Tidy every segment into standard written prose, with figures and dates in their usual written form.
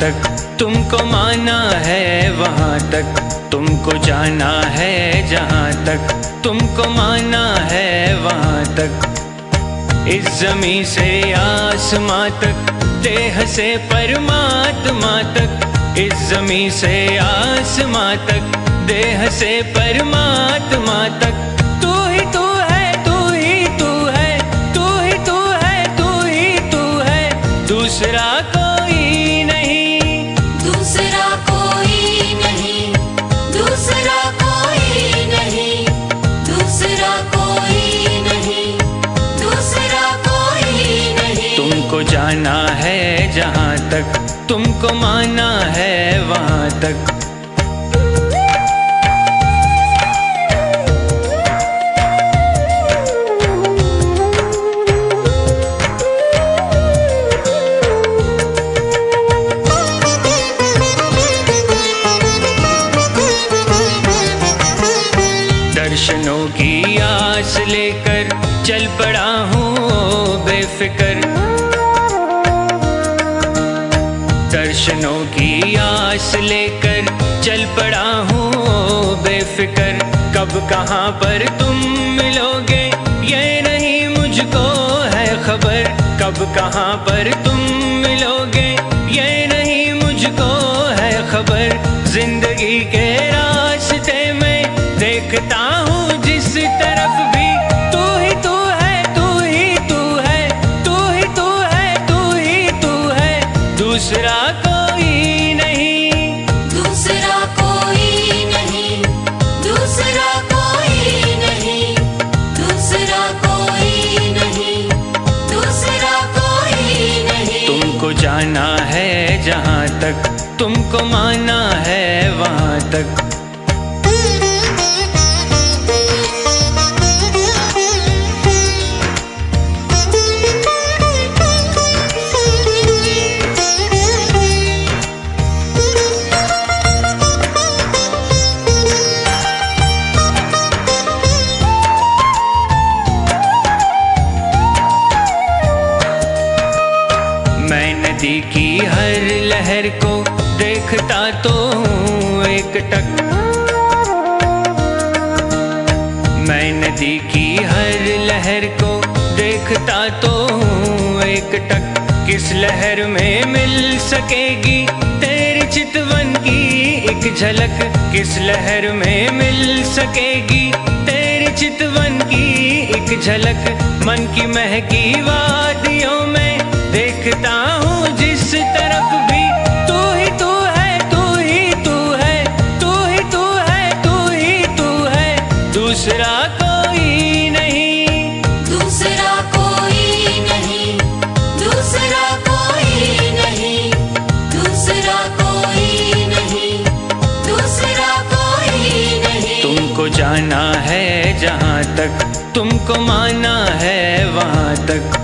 तक तुमको माना है वहाँ तक, तुमको जाना है जहाँ तक तुमको माना है वहाँ तक। इस ज़मीं से आसमां तक, देह से परमात्मा तक। इस ज़मीं से आसमां तक, देह से परमात्मा तक। तू ही तू है, तू ही तू है, तू ही तू है, तू ही तू है, दूसरा कोई नहीं, दूसरा कोई नहीं, दूसरा कोई नहीं, दूसरा कोई नहीं, दूसरा कोई नहीं। तुमको जाना है जहाँ तक तुमको माना है वहाँ तक। दर्शनों की आस लेकर चल पड़ा हूँ बेफिक्र। दर्शनों की आस लेकर चल पड़ा हूँ बेफिक्र। कब कहाँ पर तुम मिलोगे ये नहीं मुझको है खबर। कब कहाँ पर तुम मिलोगे ये नहीं मुझको है खबर। जिंदगी के रास्ते में देखता हूँ जिस तरफ भी, तू ही तू है, तू ही तू है, तू ही तू है, तू ही तू है, दूसरा कोई नहीं, दूसरा कोई नहीं, दूसरा कोई नहीं, दूसरा कोई नहीं, दूसरा कोई नहीं। तुमको जाना है जहाँ तक तुमको माना है वहाँ तक। मैं नदी की हर लहर को देखता तो हूँ एक टक। मैं नदी की हर लहर को देखता तो हूँ एक टक। किस लहर में मिल सकेगी तेरी चितवन की एक झलक। किस लहर में मिल सकेगी तेरी चितवन की एक झलक। मन की महकी वादियों में देखता हूँ जिस तरफ भी, तू ही तू है, तू ही तू है, तू ही तू है, तू ही तू है, दूसरा कोई नहीं, दूसरा कोई नहीं, दूसरा कोई नहीं, दूसरा कोई नहीं, दूसरा कोई नहीं। तुमको जाना है जहाँ तक तुमको माना है वहाँ तक।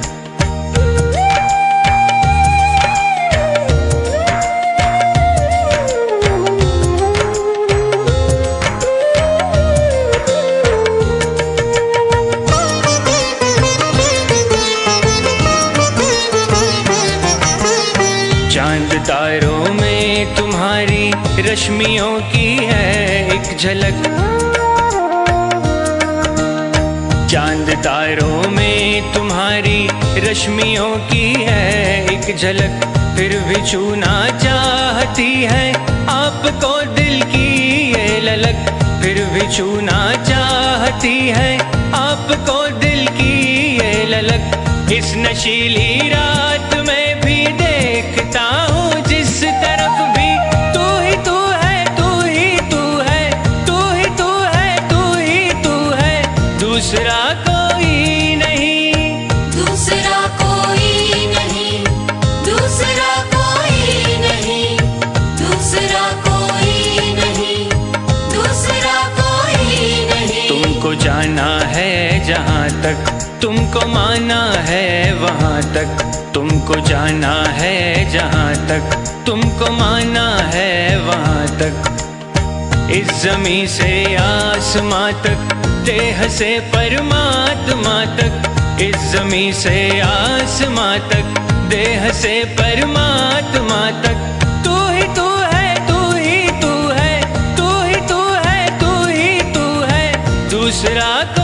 चांद तारों में तुम्हारी रश्मियों की है एक झलक। चांद तारों में तुम्हारी रश्मियों की है एक झलक। फिर भी छूना चाहती है आपको दिल की ये ललक। फिर भी छूना चाहती है आपको दिल की ये ललक। इस नशीली रात में भी देखता हूँ जिस तरफ भी, तू ही तू है, तू ही तू है, तू ही तू है, तू ही तू है, दूसरा कोई नहीं, दूसरा कोई नहीं, दूसरा कोई नहीं, दूसरा कोई नहीं, दूसरा कोई नहीं। तुमको जाना है जहाँ तक तुमको माना है वहाँ तक। तुमको जाना है जहाँ तक तुमको माना है वहाँ तक। इस ज़मीं से आसमां तक, देह से परमात्मा तक। इस ज़मीं से आसमां तक, देह से परमात्मा तक। तू दूसरा